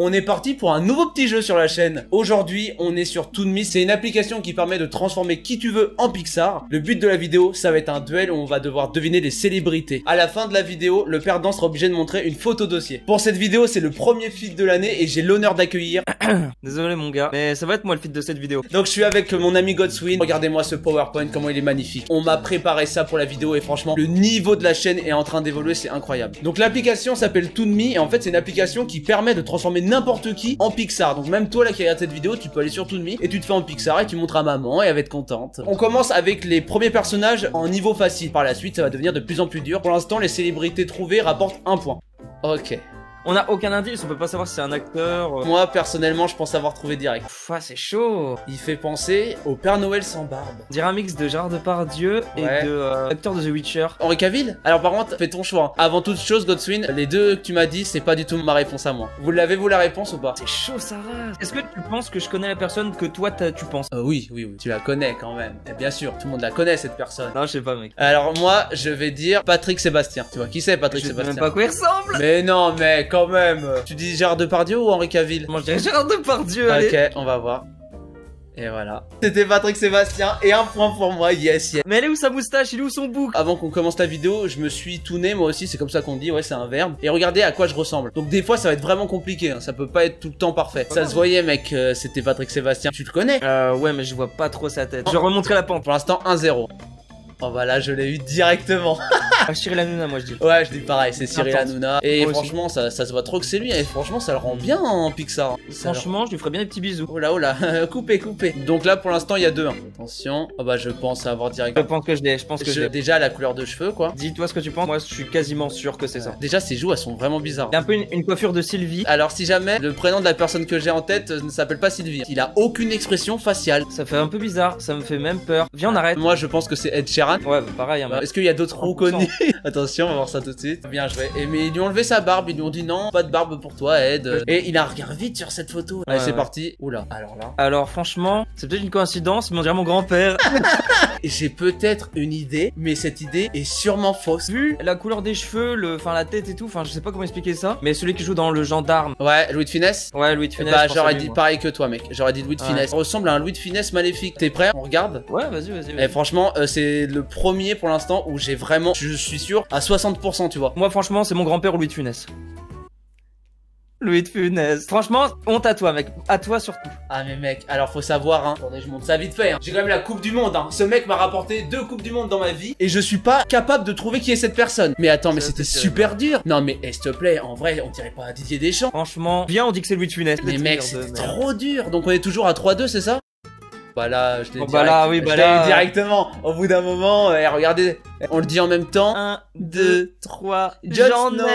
On est parti pour un nouveau petit jeu sur la chaîne. Aujourd'hui, on est sur Toonme. C'est une application qui permet de transformer qui tu veux en Pixar. Le but de la vidéo, ça va être un duel où on va devoir deviner les célébrités. À la fin de la vidéo, le perdant sera obligé de montrer une photo dossier. Pour cette vidéo, c'est le premier feed de l'année et j'ai l'honneur d'accueillir... Désolé mon gars, mais ça va être moi le feed de cette vidéo. Donc je suis avec mon ami Godswin. Regardez-moi ce PowerPoint, comment il est magnifique. On m'a préparé ça pour la vidéo et franchement, le niveau de la chaîne est en train d'évoluer, c'est incroyable. Donc l'application s'appelle Toonme et en fait c'est une application qui permet de transformer n'importe qui en Pixar. Donc même toi là qui regarde cette vidéo, tu peux aller sur Toonme et tu te fais en Pixar et tu montres à maman et elle va être contente. On commence avec les premiers personnages en niveau facile. Par la suite, ça va devenir de plus en plus dur. Pour l'instant, les célébrités trouvées rapportent 1 point. Ok. On a aucun indice, on peut pas savoir si c'est un acteur. Moi personnellement, je pense avoir trouvé direct. C'est chaud. Il fait penser au Père Noël sans barbe. On dirait un mix de Gérard Depardieu et de acteur de The Witcher. Henri Cavill. Alors par contre, fais ton choix. Avant toute chose, Godswin, les deux que tu m'as dit, c'est pas du tout ma réponse à moi. Vous l'avez vous la réponse ou pas? C'est chaud Sarah. Est-ce que tu penses que je connais la personne que toi tu penses? Oui, tu la connais quand même. Et bien sûr, tout le monde la connaît cette personne. Non, je sais pas mec. Alors moi, je vais dire Patrick Sébastien. Tu vois qui c'est Patrick Sébastien? Je sais même pas à quoi il ressemble. Mais non, mais quand même. Tu dis Gérard Depardieu ou Henri Cavill? Moi je dirais Gérard Depardieu, allez. Ok, on va voir. Et voilà. C'était Patrick Sébastien et 1 point pour moi, yes. Mais elle est où sa moustache? Il est où son bouc? Avant qu'on commence la vidéo, je me suis tooné moi aussi, c'est comme ça qu'on dit, ouais c'est un verbe. Et regardez à quoi je ressemble. Donc des fois ça va être vraiment compliqué, hein. Ça peut pas être tout le temps parfait. Ça se voyait mec, c'était Patrick Sébastien. Tu le connais? Ouais mais je vois pas trop sa tête. Je remonterai la pente. Pour l'instant 1-0. Oh bah là je l'ai eu directement. Cyril Hanouna moi je dis. Ouais je dis pareil, c'est Cyril Hanouna. Et moi franchement ça se voit trop que c'est lui. Et franchement ça le rend bien en Pixar. Franchement je lui ferais bien des petits bisous. Oh là, coupé. Donc là pour l'instant il y a 2-1. Attention. Oh bah je pense avoir directement. Je pense que je l'ai, Déjà la couleur de cheveux quoi. Dis-toi ce que tu penses, moi je suis quasiment sûr que c'est ça. Déjà ses joues elles sont vraiment bizarres. Il a un peu une coiffure de Sylvie. Alors si jamais le prénom de la personne que j'ai en tête ne s'appelle pas Sylvie, il a aucune expression faciale. Ça fait un peu bizarre, ça me fait même peur. Viens on arrête. Moi je pense que c'est Ed Sheeran. Ouais bah, pareil hein. Est-ce qu'il y a d'autres roues connus? Attention, on va voir ça tout de suite. Bien joué. Et mais ils lui ont enlevé sa barbe, ils lui ont dit non, pas de barbe pour toi, Ed. Et il a un regard vite sur cette photo. Allez, c'est parti. Oula, alors là. Alors franchement, c'est peut-être une coïncidence, mais on dirait mon grand-père. J'ai peut-être une idée, mais cette idée est sûrement fausse. Vu la couleur des cheveux, la tête et tout, je sais pas comment expliquer ça. Mais celui qui joue dans Le Gendarme. Ouais, Louis de Funès. Ouais, Louis de Funès. Bah j'aurais dit pareil que toi, mec. J'aurais dit Louis de Funès. Il ressemble à un Louis de Funès maléfique. T'es prêt? On regarde? Ouais, vas-y. Et franchement, c'est le premier pour l'instant où j'ai vraiment, je suis sûr, à 60%, tu vois. Moi, franchement, c'est mon grand-père Louis de Funès. Louis de Funès. Franchement, honte à toi, mec. À toi surtout. Ah, mais mec, alors faut savoir, hein. Attendez, je monte ça vite fait, hein. J'ai quand même la Coupe du Monde, hein. Ce mec m'a rapporté 2 Coupes du Monde dans ma vie. Et je suis pas capable de trouver qui est cette personne. Mais attends, mais c'était super dur. Non, mais s'il te plaît, en vrai, on dirait pas à Didier Deschamps. Franchement, viens, on dit que c'est Louis de Funès. Mais mec, c'était trop dur. Donc on est toujours à 3-2, c'est ça? Bah là, je l'ai eu directement. Au bout d'un moment, regardez, on le dit en même temps. 1, 2, 3. Jon Snow.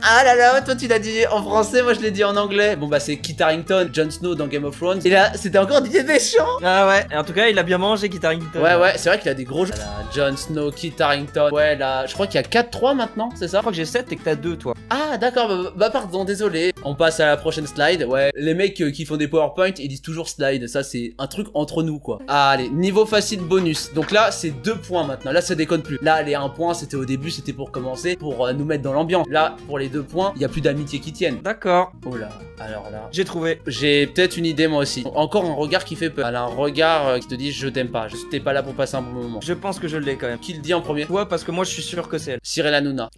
Ah là là, toi tu l'as dit en français, moi je l'ai dit en anglais. Bon bah c'est Kit Harington, Jon Snow dans Game of Thrones. Et là, c'était encore Didier Deschamps. Ah ouais, et en tout cas, il a bien mangé Kit Harington. Ouais, c'est vrai qu'il a des gros jeux. Voilà, Jon Snow, Kit Harington. Ouais, là, je crois qu'il y a 4-3 maintenant, c'est ça? Je crois que j'ai 7 et que t'as 2 toi. Ah d'accord, bah pardon, désolé. On passe à la prochaine slide. Ouais, les mecs qui font des PowerPoint, ils disent toujours slide. Ça c'est un truc entre nous quoi. Ah, allez, niveau facile bonus. Donc là, c'est 2 points maintenant. Là, ça déconne plus. Là, les 1 point, c'était au début, c'était pour commencer, pour nous mettre dans l'ambiance. Là, pour les 2 points, il y a plus d'amitié qui tiennent. D'accord. Oh là, alors là. J'ai trouvé. J'ai peut-être une idée moi aussi. Encore un regard qui fait peur. Elle a un regard qui te dit je t'aime pas. Je t'ai pas là pour passer un bon moment. Je pense que je l'ai quand même. Qui le dit en premier? Toi, parce que moi, je suis sûr que c'est elle. Cyril Hanouna.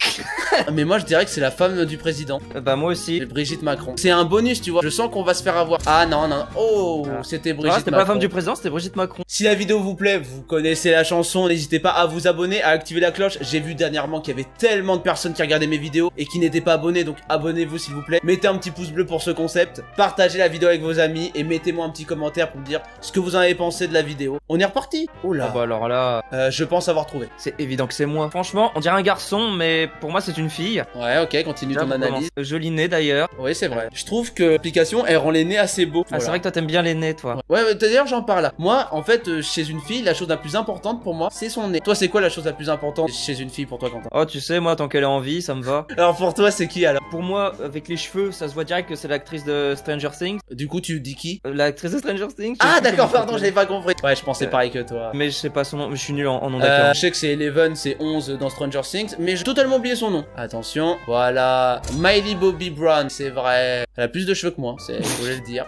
Mais moi, je dirais que c'est la femme du président. Bah moi aussi. Brigitte Macron. C'est un bonus, tu vois. Je sens qu'on va se faire avoir. Ah non. Oh, c'était Brigitte Macron. C'était pas la femme du président, c'était Brigitte Macron. Si la vidéo vous plaît, vous connaissez la chanson, n'hésitez pas à vous abonner, à activer la cloche. J'ai vu dernièrement qu'il y avait tellement de personnes qui regardaient mes vidéos et qui n'étaient pas abonnés, donc abonnez-vous s'il vous plaît. Mettez un petit pouce bleu pour ce concept, partagez la vidéo avec vos amis et mettez-moi un petit commentaire pour me dire ce que vous en avez pensé de la vidéo. On est reparti. Oh là. Ah bah alors là... je pense avoir trouvé. C'est évident que c'est moi. Franchement, on dirait un garçon, mais pour moi c'est une fille. Ouais, ok, continue ton analyse. Joli nez d'ailleurs. Oui, c'est vrai. Je trouve que l'application, elle rend les nez assez beaux. Ah, c'est vrai que toi t'aimes bien les nez, toi. Ouais, d'ailleurs j'en parle là. Moi, en fait, chez une fille, la chose la plus importante pour moi, c'est son nez. Toi, c'est quoi la chose la plus importante chez une fille pour toi, Quentin? Oh, tu sais, moi, tant qu'elle est en vie, ça me va. Alors pour toi, c'est qui alors? Pour moi, avec les cheveux, ça se voit direct que c'est l'actrice de Stranger Things. Du coup, tu dis qui? L'actrice de Stranger Things. Ah d'accord, pardon, j'avais pas compris. Ouais, je pensais pareil que toi. Mais je sais pas son nom, mais je suis nul en nom d'acteur. Je sais que c'est Eleven, c'est 11 dans Stranger Things, mais j'ai totalement oublié son nom. Attention, voilà, Miley Bobby Brown, c'est vrai. Elle a plus de cheveux que moi, je voulais le dire.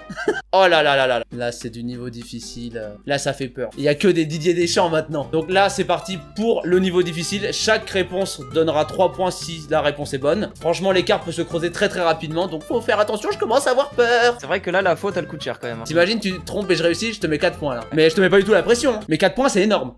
Oh là là là là. Là, c'est du niveau difficile. Là, ça fait peur. Il y a que des Didier Deschamps maintenant. Donc là, c'est parti pour le niveau difficile. Chaque réponse donnera 3 points si la réponse est bonne. Franchement, l'écart peut se creuser très très rapidement. Donc faut faire attention, je commence à avoir peur. C'est vrai que là, la faute, elle coûte cher quand même. T'imagines, tu te trompes et je réussis, je te mets 4 points là. Mais je te mets pas du tout la pression. Hein. Mais 4 points, c'est énorme.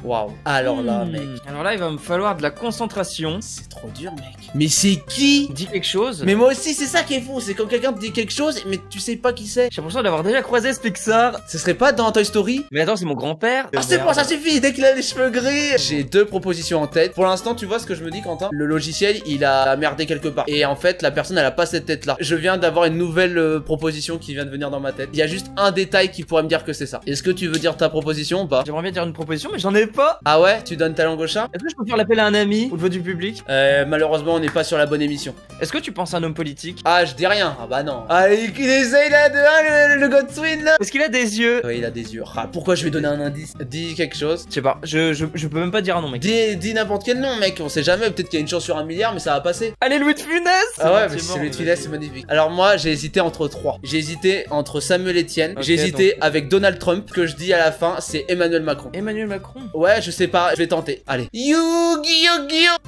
Waouh. Alors là, mec. Alors là, il va me falloir de la concentration. C'est trop dur, mec. Mais c'est qui? Dis quelque chose. Mais moi aussi, c'est ça qui est fou. C'est quand quelqu'un te dit quelque chose, mais tu sais pas qui c'est. J'ai l'impression d'avoir déjà croisé ce Pixar. Ce serait pas dans Toy Story? Mais attends, c'est mon grand-père. Ah, c'est bon, ça suffit. Dès qu'il a les cheveux gris. J'ai 2 propositions en tête. Pour l'instant, tu vois ce que je me dis, Quentin? Le logiciel, il a merdé quelque part. Et en fait, la personne, elle a pas cette tête-là. Je viens d'avoir une nouvelle proposition qui vient de venir dans ma tête. Il y a juste un détail qui pourrait me dire que c'est ça. Est-ce que tu veux dire ta proposition ou pas? J'aimerais bien dire une proposition, mais j'en ai pas. Ah ouais? Tu donnes ta langue au chat? Est-ce que je peux faire l'appel à un ami au niveau du public? Malheureusement, on n'est pas sur la bonne émission. Est-ce que tu penses à un homme politique? Ah, je dis rien. Ah bah non. Ah, il essaye là de le Godswin là. Est-ce qu'il a des yeux? Ouais, il a des yeux. Ah, pourquoi je vais donner un indice? Dis quelque chose. Je sais pas, je peux même pas dire un nom, mec. Dis n'importe quel nom, mec. On sait jamais. Peut-être qu'il y a une chance sur 1 milliard, mais ça va passer. Allez, Louis de Funès! Ah ouais, mais c'est Louis de Funès, c'est magnifique. Alors moi, j'ai hésité entre 3. J'ai hésité entre Samuel Etienne. Ok, j'ai hésité donc. avec Donald Trump. Que je dis à la fin, c'est Emmanuel Macron. Emmanuel Macron? Ouais, je sais pas. Je vais tenter. Allez. Yu-Gi-Oh!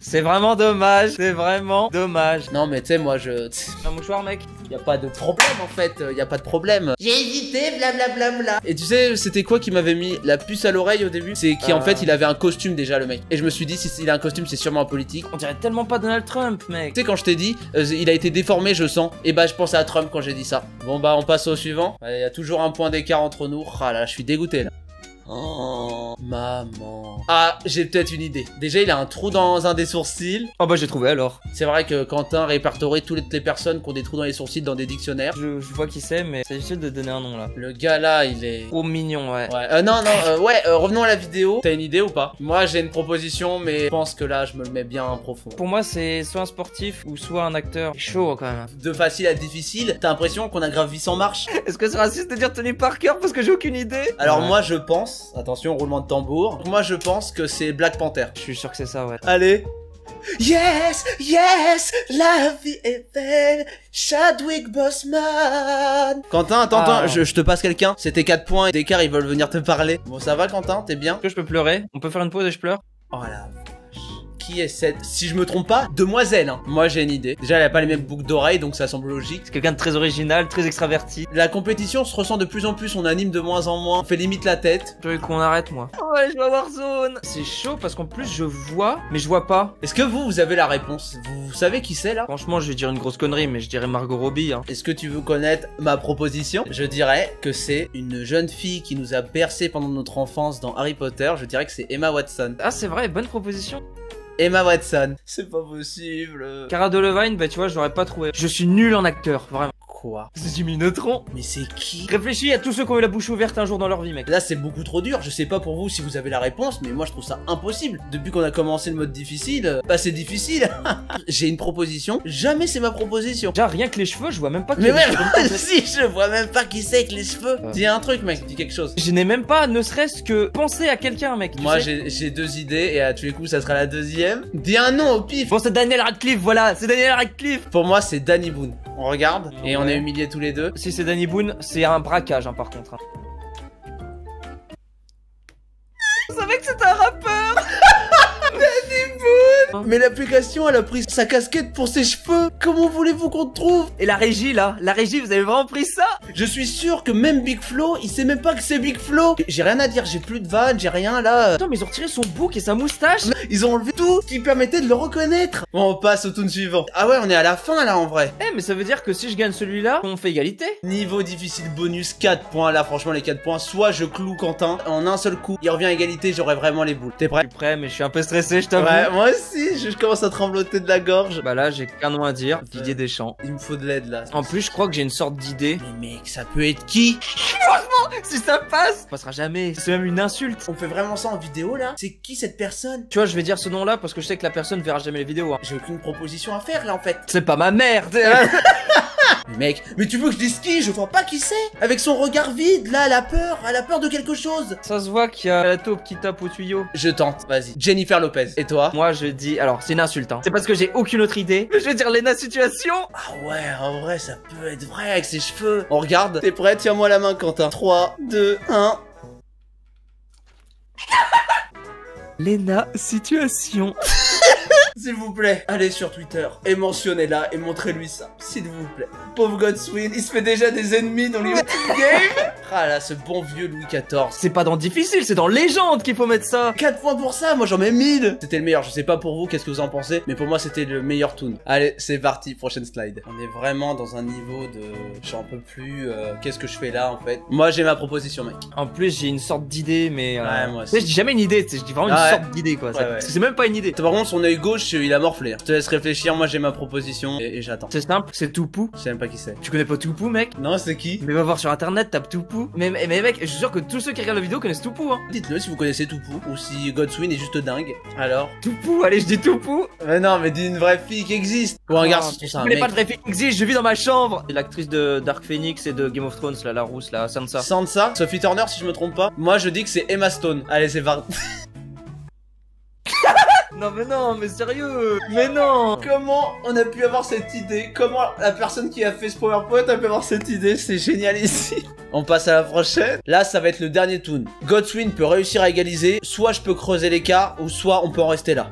C'est vraiment dommage, c'est vraiment dommage. Non, mais tu sais, moi, Un mouchoir, mec? Y a pas de problème en fait, y a pas de problème. J'ai hésité, blablabla. Et tu sais, c'était quoi qui m'avait mis la puce à l'oreille au début? C'est qu'en fait, il avait un costume déjà, le mec. Et je me suis dit, si il a un costume, c'est sûrement un politique. On dirait tellement pas Donald Trump, mec. Tu sais, quand je t'ai dit, il a été déformé, je sens. Et bah, je pensais à Trump quand j'ai dit ça. Bon, bah, on passe au suivant. Il y a toujours un point d'écart entre nous. Ah là, je suis dégoûté là. Oh, maman. Ah, j'ai peut-être une idée. Déjà, il a un trou dans un des sourcils. Oh bah j'ai trouvé alors. C'est vrai que Quentin répertorie toutes les personnes qui ont des trous dans les sourcils dans des dictionnaires. Je vois qui c'est, mais c'est difficile de donner un nom là. Le gars là, il est... Trop mignon, ouais. Ouais, non, revenons à la vidéo. T'as une idée ou pas? Moi, j'ai une proposition, mais je pense que là, je me le mets bien profond. Pour moi, c'est soit un sportif ou soit un acteur. Chaud quand même. De facile à difficile, t'as l'impression qu'on a gravi sans marche? Est-ce que c'est raciste de dire Tony Parker parce que j'ai aucune idée? Alors moi, je pense... Attention, roulement de tambour. Moi, je pense que c'est Black Panther. Je suis sûr que c'est ça, ouais. Allez. Yes, yes, la vie est belle, Chadwick Boseman. Quentin, attends, je te passe quelqu'un. C'était 4 points d'écart, ils veulent venir te parler. Bon, ça va, Quentin, t'es bien? Est-ce que je peux pleurer? On peut faire une pause et je pleure? Oh la vache. Qui est cette... Si je me trompe pas, demoiselle, hein. Moi, j'ai une idée. Déjà, elle a pas les mêmes boucles d'oreilles, donc ça semble logique. C'est quelqu'un de très original, très extraverti. La compétition se ressent de plus en plus, on anime de moins en moins, on fait limite la tête. Je veux qu'on arrête, moi. Oh, allez, je vais à Warzone. C'est chaud parce qu'en plus, je vois, mais je vois pas. Est-ce que vous avez la réponse? Vous savez qui c'est, là? Franchement, je vais dire une grosse connerie, mais je dirais Margot Robbie, hein. Est-ce que tu veux connaître ma proposition? Je dirais que c'est une jeune fille qui nous a bercé pendant notre enfance dans Harry Potter. Je dirais que c'est Emma Watson. Ah, c'est vrai, bonne proposition. Emma Watson. C'est pas possible. Cara Delevingne, bah tu vois, je l'aurais pas trouvé. Je suis nul en acteur, vraiment. Quoi? C'est Jimmy Neutron. Mais c'est qui? Réfléchis à tous ceux qui ont eu la bouche ouverte un jour dans leur vie, mec. Là, c'est beaucoup trop dur. Je sais pas pour vous si vous avez la réponse, mais moi, je trouve ça impossible. Depuis qu'on a commencé le mode difficile, bah c'est difficile. J'ai une proposition. Jamais c'est ma proposition. Déjà, rien que les cheveux, je vois même pas qui Mais a ouais, les cheveux. si, je vois même pas qui c'est avec les cheveux. Dis un truc, mec. Dis quelque chose. Je n'ai même pas, ne serait-ce que penser à quelqu'un, mec. Moi, tu sais. j'ai 2 idées et à tous les coups, ça sera la deuxième. Dis un nom au pif. Bon, c'est Daniel Radcliffe, voilà, c'est Daniel Radcliffe. Pour moi, c'est Danny Boone. On regarde et on Ouais. est humiliés tous les deux. Si c'est Danny Boone, c'est un braquage, hein, par contre. Je savais que c'était un rappeur. Mais l'application, elle a pris sa casquette pour ses cheveux. Comment voulez-vous qu'on te trouve? Et la régie, là, la régie, vous avez vraiment pris ça? Je suis sûr que même Big Flo, il sait même pas que c'est Big Flo. J'ai rien à dire, j'ai plus de vannes, j'ai rien là. Attends, mais ils ont retiré son bouc et sa moustache. Ils ont enlevé tout ce qui permettait de le reconnaître. Bon, on passe au tour suivant. Ah ouais, on est à la fin là en vrai. Eh, mais ça veut dire que si je gagne celui-là, on fait égalité. Niveau difficile bonus 4 points. Là, franchement, les 4 points, soit je cloue Quentin en un seul coup, il revient à égalité, j'aurai vraiment les boules. T'es Je prêt? suis prêt, mais je suis un peu stressé, je t'avoue. Ouais, moi aussi, je commence à trembloter de la gorge. Bah là, j'ai qu'un nom à dire, Didier Deschamps. Il me faut de l'aide là. En plus, je crois que j'ai une sorte d'idée. Mais mec, ça peut être qui? Si ça passe, ça passera jamais. C'est même une insulte. On fait vraiment ça en vidéo là? C'est qui cette personne? Tu vois, je vais dire ce nom-là parce que je sais que la personne verra jamais les vidéos. Hein. J'ai aucune proposition à faire là en fait. C'est pas ma mère. Mais mec, mais tu veux que je dise qui? Je vois pas qui c'est. Avec son regard vide, là, elle a peur de quelque chose. Ça se voit qu'il y a la taupe qui tape au tuyau. Je tente, vas-y. Jennifer Lopez. Et toi? Moi je dis, alors c'est une insulte, hein. C'est parce que j'ai aucune autre idée. Je vais dire Lena Situation. Ah ouais, en vrai, ça peut être vrai avec ses cheveux. On regarde. T'es prêt? Tiens-moi la main, Quentin. 3, 2, 1. Lena Situation. S'il vous plaît, allez sur Twitter et mentionnez-la et montrez-lui ça, s'il vous plaît. Pauvre Godswin, il se fait déjà des ennemis dans les game. Ah là, ce bon vieux Louis XIV. C'est pas dans difficile, c'est dans légende qu'il faut mettre ça. 4 points pour ça, moi j'en mets 1000. C'était le meilleur, je sais pas pour vous, qu'est-ce que vous en pensez, mais pour moi c'était le meilleur toon. Allez, c'est parti, prochaine slide. On est vraiment dans un niveau de... J'en peux plus, qu'est-ce que je fais là en fait? Moi j'ai ma proposition, mec. En plus j'ai une sorte d'idée, mais... Ouais, moi tu sais, je dis jamais une idée, tu sais, je dis vraiment une sorte d'idée quoi. Ouais, Parce que c'est même pas une idée. Par contre, son œil gauche, il a morflé. Je te laisse réfléchir, moi j'ai ma proposition et j'attends. C'est simple, c'est Toupou. Je sais même pas qui c'est. Tu connais pas Toupou, mec? Non, c'est qui? Mais va voir sur internet, tape Toupou. Mais mec, je suis sûr que tous ceux qui regardent la vidéo connaissent Toupou, hein. Dites-le si vous connaissez Toupou ou si Godswin est juste dingue. Alors? Toupou, allez, je dis Toupou. Mais non, mais dis une vraie fille qui existe. Ou un garçon, c'est ça. Je connais pas de vraie fille qui existe, je vis dans ma chambre. C'est l'actrice de Dark Phoenix et de Game of Thrones, là, la rousse, là, Sansa. Sansa, Sophie Turner, si je me trompe pas. Moi, je dis que c'est Emma Stone. Allez, c'est parti. Non, mais sérieux. Mais non. Comment on a pu avoir cette idée? Comment la personne qui a fait ce PowerPoint a pu avoir cette idée? C'est génial ici. On passe à la prochaine. Là, ça va être le dernier toon. Godswin peut réussir à égaliser. Soit je peux creuser l'écart, ou soit on peut en rester là.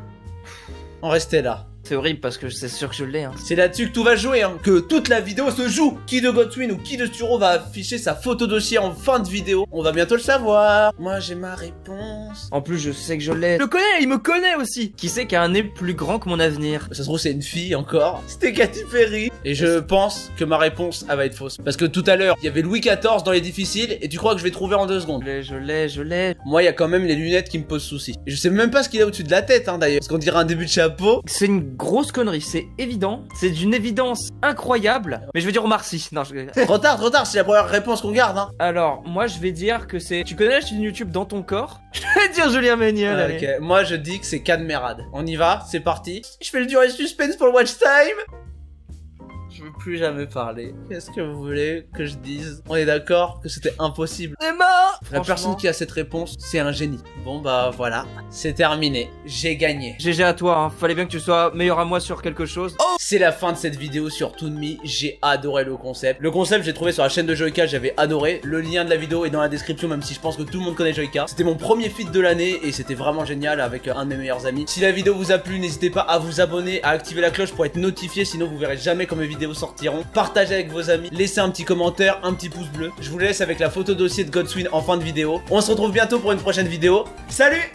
En rester là. C'est horrible parce que c'est sûr que je l'ai, hein. C'est là-dessus que tout va jouer, hein. Que toute la vidéo se joue. Qui de Godswin ou qui de Turo va afficher sa photo dossier en fin de vidéo? On va bientôt le savoir. Moi, j'ai ma réponse. En plus, je sais que je l'ai. Je le connais, il me connaît aussi. Qui sait qui a un nez plus grand que mon avenir? Ça se trouve, c'est une fille encore. C'était Katy Perry. Et je pense que ma réponse, elle va être fausse. Parce que tout à l'heure, il y avait Louis XIV dans les difficiles. Et tu crois que je vais trouver en 2 secondes? Je l'ai. Moi, il y a quand même les lunettes qui me posent souci. Et je sais même pas ce qu'il a au-dessus de la tête, hein, d'ailleurs. Parce qu'on dirait un début de chapeau. C'est une grosse connerie, c'est évident. C'est d'une évidence incroyable. Mais je vais dire Omar Sy. Non, Trop tard, c'est la première réponse qu'on garde, hein. Alors, moi, je vais dire que c'est... Tu connais la chaîne YouTube Dans ton corps? Je vais dire Julien Méniel, allez. Ok, moi je dis que c'est Cadmerade. On y va, c'est parti. Je fais le dur et suspense pour le watch time. Je veux plus jamais parler. Qu'est-ce que vous voulez que je dise? On est d'accord que c'était impossible. C'est mort. La personne qui a cette réponse, c'est un génie. Bon bah voilà, c'est terminé. J'ai gagné. GG à toi, hein. Fallait bien que tu sois meilleur à moi sur quelque chose. Oh, c'est la fin de cette vidéo sur Toon Me. J'ai adoré le concept. Le concept, j'ai trouvé sur la chaîne de Joyka, j'avais adoré. Le lien de la vidéo est dans la description, même si je pense que tout le monde connaît Joyka. C'était mon premier feat de l'année et c'était vraiment génial avec un de mes meilleurs amis. Si la vidéo vous a plu, n'hésitez pas à vous abonner, à activer la cloche pour être notifié, sinon vous verrez jamais quand mes vidéos sortiront. Partagez avec vos amis, laissez un petit commentaire, un petit pouce bleu. Je vous laisse avec la photo dossier de Godswin en fin de vidéo. On se retrouve bientôt pour une prochaine vidéo. Salut!